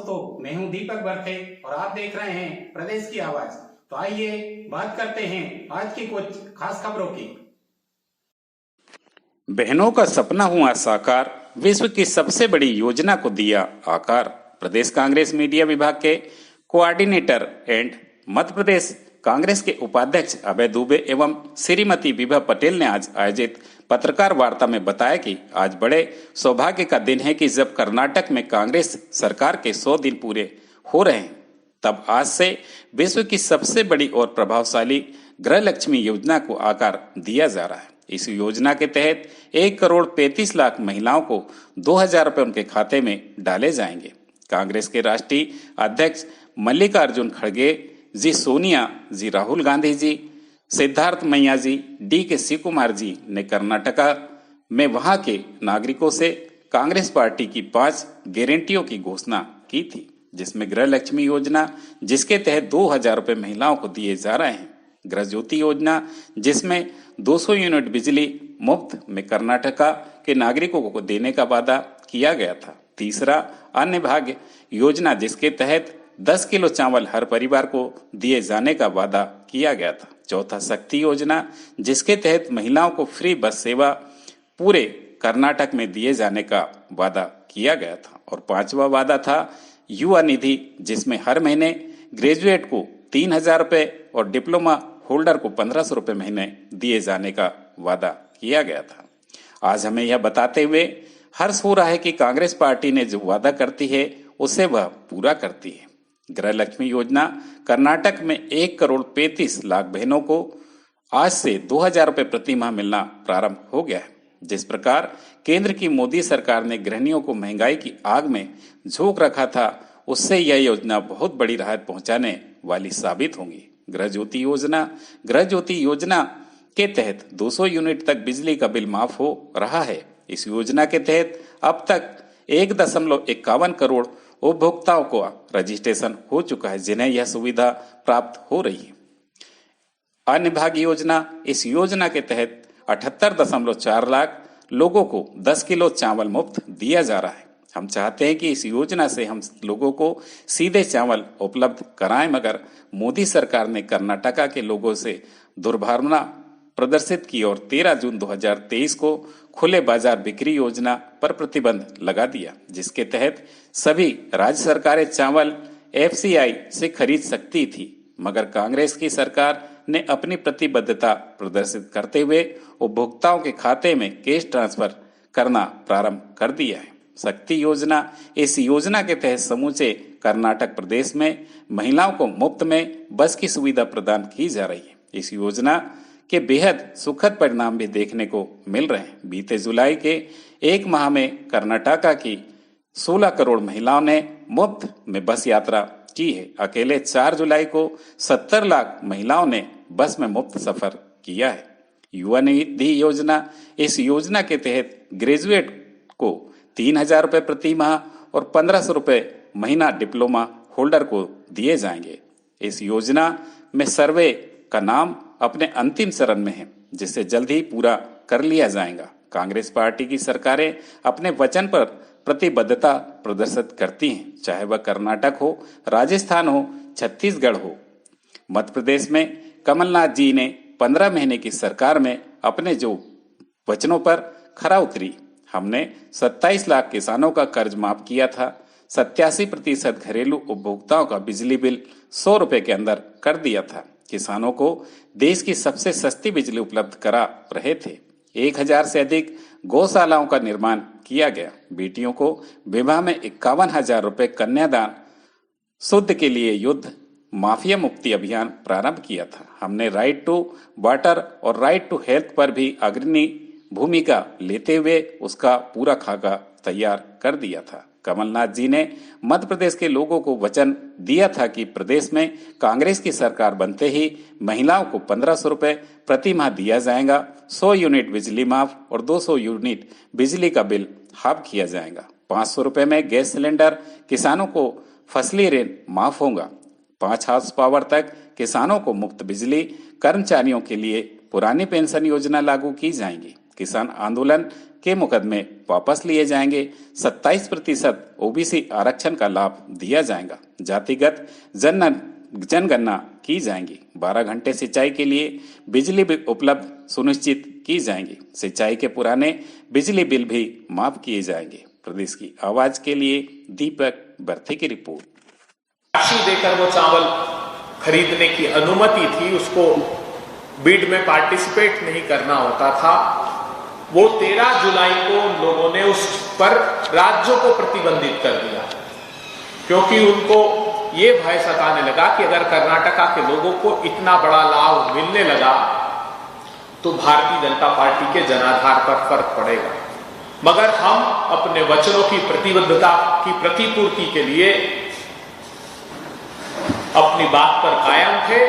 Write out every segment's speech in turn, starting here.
दोस्तों, मैं हूं दीपक बरथे और आप देख रहे हैं प्रदेश की आवाज। तो आइए बात करते हैं आज की कुछ खास खबरों की। बहनों का सपना हुआ साकार, विश्व की सबसे बड़ी योजना को दिया आकार। प्रदेश कांग्रेस मीडिया विभाग के कोऑर्डिनेटर एंड मध्य प्रदेश कांग्रेस के उपाध्यक्ष अभय दुबे एवं श्रीमती विभा पटेल ने आज आयोजित पत्रकार वार्ता में बताया कि आज बड़े सौभाग्य का दिन है कि जब कर्नाटक में कांग्रेस सरकार के 100 दिन पूरे हो रहे हैं, तब आज से विश्व की सबसे बड़ी और प्रभावशाली गृह लक्ष्मी योजना को आकार दिया जा रहा है। इस योजना के तहत 1,35,00,000 महिलाओं को 2,000 रुपये उनके खाते में डाले जाएंगे। कांग्रेस के राष्ट्रीय अध्यक्ष मल्लिकार्जुन खड़गे जी, सोनिया जी, राहुल गांधी जी, सिद्धार्थ मैया जी, DK शिव कुमार जी ने कर्नाटका में वहां के नागरिकों से कांग्रेस पार्टी की 5 गारंटियों की घोषणा की थी, जिसमें गृह लक्ष्मी योजना जिसके तहत 2,000 रुपये महिलाओं को दिए जा रहे हैं, गृह ज्योति योजना जिसमें 200 यूनिट बिजली मुफ्त में कर्नाटका के नागरिकों को देने का वादा किया गया था। तीसरा, अन्य भाग्य योजना जिसके तहत 10 किलो चावल हर परिवार को दिए जाने का वादा किया गया था। चौथा, शक्ति योजना जिसके तहत महिलाओं को फ्री बस सेवा पूरे कर्नाटक में दिए जाने का वादा किया गया था। और 5वां वादा था युवा निधि, जिसमें हर महीने ग्रेजुएट को 3,000 रुपये और डिप्लोमा होल्डर को 1,500 रुपये महीने दिए जाने का वादा किया गया था। आज हमें यह बताते हुए हर्ष हो रहा है कि कांग्रेस पार्टी ने जो वादा करती है उसे वह पूरा करती है। गृह लक्ष्मी योजना कर्नाटक में 1,35,00,000 बहनों को आज से 2,000 रुपये प्रति माह मिलना प्रारंभ हो गया है। जिस प्रकार केंद्र की मोदी सरकार ने गृहिणियों को महंगाई की आग में झोंक रखा था, उससे यह योजना बहुत बड़ी राहत पहुंचाने वाली साबित होगी। गृह ज्योति योजना के तहत 200 यूनिट तक बिजली का बिल माफ हो रहा है। इस योजना के तहत अब तक 1.51 करोड़ उपभोक्ताओं को रजिस्ट्रेशन हो चुका है, जिन्हें यह सुविधा प्राप्त हो रही है। अन्य भाग्य योजना, इस योजना के तहत 78.4 लाख लोगों को 10 किलो चावल मुफ्त दिया जा रहा है। हम चाहते हैं कि इस योजना से हम लोगों को सीधे चावल उपलब्ध कराएं, मगर मोदी सरकार ने कर्नाटका के लोगों से दुर्भावना प्रदर्शित की और 13 जून 2023 को खुले बाजार बिक्री योजना पर प्रतिबंध लगा दिया, जिसके तहत सभी राज्य सरकारें चावल FCI से खरीद सकती थी। मगर कांग्रेस की सरकार ने अपनी प्रतिबद्धता प्रदर्शित करते हुए उपभोक्ताओं के खाते में कैश ट्रांसफर करना प्रारंभ कर दिया है। शक्ति योजना, इस योजना के तहत समूचे कर्नाटक प्रदेश में महिलाओं को मुफ्त में बस की सुविधा प्रदान की जा रही है। इस योजना के बेहद सुखद परिणाम भी देखने को मिल रहे हैं। बीते जुलाई के 1 माह में कर्नाटका की 16 करोड़ महिलाओं ने मुफ्त में बस यात्रा की है। अकेले 4 जुलाई को 70 लाख महिलाओं ने बस में मुफ्त सफर किया है। युवा निधि योजना, इस योजना के तहत ग्रेजुएट को 3,000 रुपये प्रति माह और 1,500 रुपये महीना डिप्लोमा होल्डर को दिए जाएंगे। इस योजना में सर्वे का नाम अपने अंतिम चरण में है, जिसे जल्द ही पूरा कर लिया जाएगा। कांग्रेस पार्टी की सरकारें अपने वचन पर प्रतिबद्धता प्रदर्शित करती हैं, चाहे वह कर्नाटक हो, राजस्थान हो, छत्तीसगढ़ हो। मध्य प्रदेश में कमलनाथ जी ने 15 महीने की सरकार में अपने जो वचनों पर खरा उतरी। हमने 27 लाख किसानों का कर्ज माफ किया था, 87% घरेलू उपभोक्ताओं का बिजली बिल 100 रुपये के अंदर कर दिया था, किसानों को देश की सबसे सस्ती बिजली उपलब्ध करा रहे थे, 1,000 से अधिक गौशालाओं का निर्माण किया गया, बेटियों को विवाह में 51,000 रुपये कन्यादान, शुद्ध के लिए युद्ध, माफिया मुक्ति अभियान प्रारंभ किया था। हमने राइट टू वाटर और राइट टू हेल्थ पर भी अग्रणी भूमिका लेते हुए उसका पूरा खाका तैयार कर दिया था। कमलनाथ जी ने मध्य प्रदेश के लोगों को वचन दिया था कि प्रदेश में कांग्रेस की सरकार बनते ही महिलाओं को 1,500 रुपये प्रति माह दिया जाएगा, 100 यूनिट बिजली माफ और 200 यूनिट बिजली का बिल हाफ किया जाएगा, 500 रुपये में गैस सिलेंडर, किसानों को फसली ऋण माफ होगा, 5 हाउस पावर तक किसानों को मुफ्त बिजली, कर्मचारियों के लिए पुरानी पेंशन योजना लागू की जाएंगी। किसान आंदोलन के मुकदमे वापस लिए जाएंगे। 27% ओबीसी आरक्षण का लाभ दिया जाएगा। जातिगत जनगणना की जाएंगी। 12 घंटे सिंचाई के लिए बिजली भी उपलब्ध सुनिश्चित की जाएंगी। सिंचाई के पुराने बिजली बिल भी माफ किए जाएंगे। प्रदेश की आवाज के लिए दीपक बर्थे की रिपोर्ट। राशि देकर वो चावल खरीदने की अनुमति थी, उसको बिड में पार्टिसिपेट नहीं करना होता था। वो 13 जुलाई को लोगों ने उस पर राज्यों को प्रतिबंधित कर दिया, क्योंकि उनको ये भय सताने लगा कि अगर कर्नाटका के लोगों को इतना बड़ा लाभ मिलने लगा तो भारतीय जनता पार्टी के जनाधार पर फर्क पड़ेगा। मगर हम अपने वचनों की प्रतिबद्धता की प्रतिपूर्ति के लिए अपनी बात पर कायम थे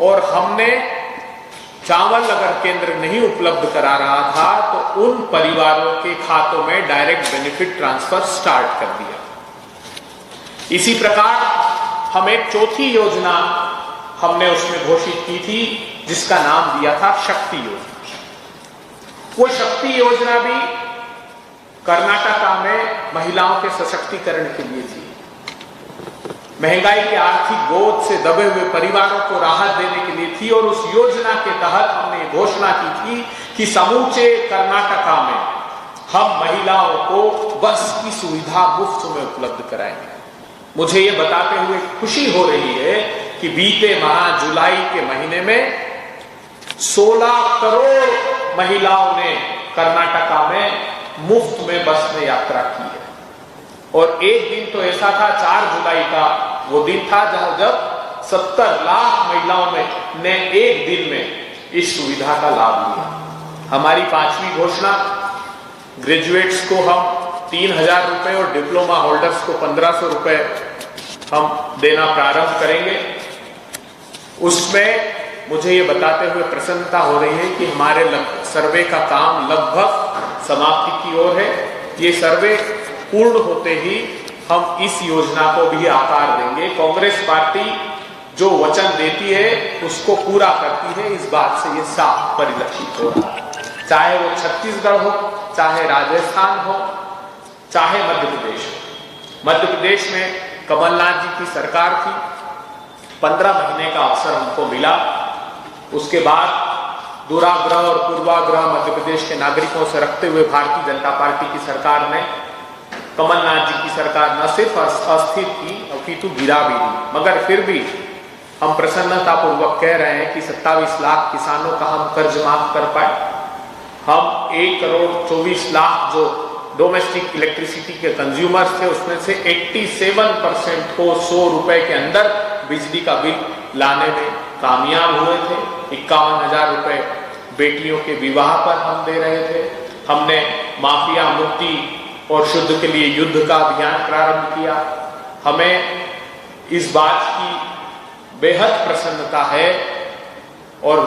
और हमने चावल अगर केंद्र नहीं उपलब्ध करा रहा था तो उन परिवारों के खातों में डायरेक्ट बेनिफिट ट्रांसफर स्टार्ट कर दिया। इसी प्रकार हम एक चौथी योजना हमने उसमें घोषित की थी, जिसका नाम दिया था शक्ति योजना। वो शक्ति योजना भी कर्नाटका में महिलाओं के सशक्तिकरण के लिए थी। महंगाई के आर्थिक बोझ से दबे हुए परिवारों को राहत देने के लिए थी और उस योजना के तहत हमने घोषणा की थी कि समूचे कर्नाटका में हम महिलाओं को बस की सुविधा मुफ्त में उपलब्ध कराएंगे। मुझे ये बताते हुए खुशी हो रही है कि बीते माह जुलाई के महीने में 16 करोड़ महिलाओं ने कर्नाटका में मुफ्त में बस में यात्रा की है। और एक दिन तो ऐसा था, 4 जुलाई का वो दिन था जब 70 लाख महिलाओं ने एक दिन में इस सुविधा का लाभ लिया। हमारी 5वीं घोषणा, ग्रेजुएट्स को हम 3,000 रुपए और डिप्लोमा होल्डर्स को 1,500 रुपए हम देना प्रारंभ करेंगे। उसमें मुझे ये बताते हुए प्रसन्नता हो रही है कि हमारे सर्वे का काम लगभग समाप्ति की ओर है। ये सर्वे पूर्ण होते ही हम इस योजना को भी आकार देंगे। कांग्रेस पार्टी जो वचन देती है उसको पूरा करती है, इस बात से ये साफ परिलक्षित हो रहा है। चाहे वो छत्तीसगढ़ हो, चाहे राजस्थान हो, चाहे मध्य प्रदेश हो। मध्य प्रदेश में कमलनाथ जी की सरकार थी, 15 महीने का अवसर हमको मिला। उसके बाद दुराग्रह और पूर्वाग्रह मध्य प्रदेश के नागरिकों से रखते हुए भारतीय जनता पार्टी की सरकार ने कमलनाथ जी की सरकार न सिर्फ अस्थिर की अपितु गिरा भी दी। मगर फिर भी हम प्रसन्नतापूर्वक कह रहे हैं कि 27 लाख किसानों का हम कर्ज माफ कर पाए। हम 1 करोड़ 24 लाख जो डोमेस्टिक इलेक्ट्रिसिटी के कंज्यूमर्स थे, उसमें से 87% को 100 रुपए के अंदर बिजली का बिल लाने में कामयाब हुए थे। 51,000 रुपए बेटियों के विवाह पर हम दे रहे थे। हमने माफिया मुक्ति और शुद्ध के लिए युद्ध का अभियान प्रारंभ किया। हमें इस बात की बेहद प्रसन्नता है और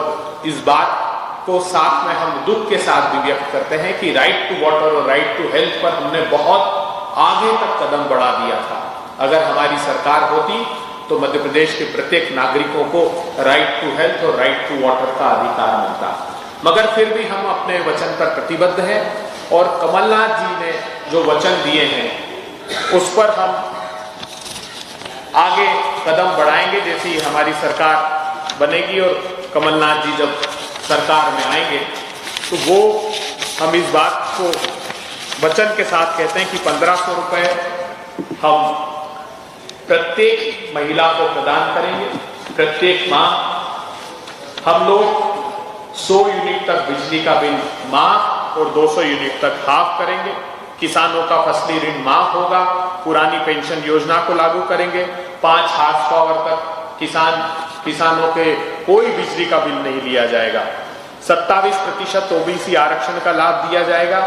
इस बात को साथ में हम दुख के साथ भी व्यक्त करते हैं कि राइट टू वाटर और राइट टू हेल्थ पर हमने बहुत आगे तक कदम बढ़ा दिया था। अगर हमारी सरकार होती तो मध्य प्रदेश के प्रत्येक नागरिकों को राइट टू हेल्थ और राइट टू वाटर का अधिकार मिलता। मगर फिर भी हम अपने वचन पर प्रतिबद्ध हैं और कमलनाथ जी ने जो वचन दिए हैं उस पर हम आगे कदम बढ़ाएंगे। जैसे ही हमारी सरकार बनेगी और कमलनाथ जी जब सरकार में आएंगे तो वो हम इस बात को वचन के साथ कहते हैं कि 1,500 रुपए हम प्रत्येक महिला को प्रदान करेंगे। प्रत्येक माह हम लोग 100 यूनिट तक बिजली का बिल माफ और 200 यूनिट तक हाफ करेंगे। किसानों का फसली ऋण माफ होगा। पुरानी पेंशन योजना को लागू करेंगे। 5 हार्स पावर तक किसानों के कोई बिजली का बिल नहीं लिया जाएगा। 27% ओबीसी आरक्षण का लाभ दिया जाएगा।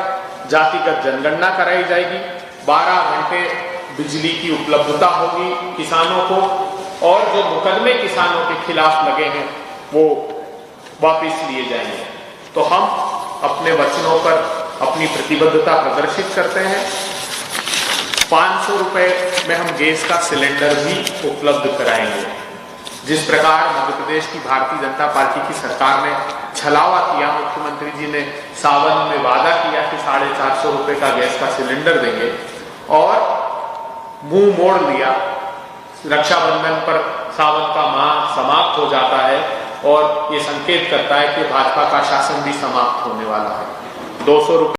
जातिगत जनगणना कराई जाएगी। 12 घंटे बिजली की उपलब्धता होगी किसानों को और जो मुकदमे किसानों के खिलाफ लगे हैं वो वापस लिए जाएंगे। तो हम अपने वचनों पर अपनी प्रतिबद्धता प्रदर्शित करते हैं। 500 रुपए में हम गैस का सिलेंडर भी उपलब्ध कराएंगे। जिस प्रकार मध्य प्रदेश की भारतीय जनता पार्टी की सरकार ने छलावा किया, मुख्यमंत्री जी ने सावन में वादा किया कि 450 रुपए का गैस का सिलेंडर देंगे और मुंह मोड़ लिया। रक्षाबंधन पर सावन का माह समाप्त हो जाता है और ये संकेत करता है कि भाजपा का शासन भी समाप्त होने वाला है। 200 रुपए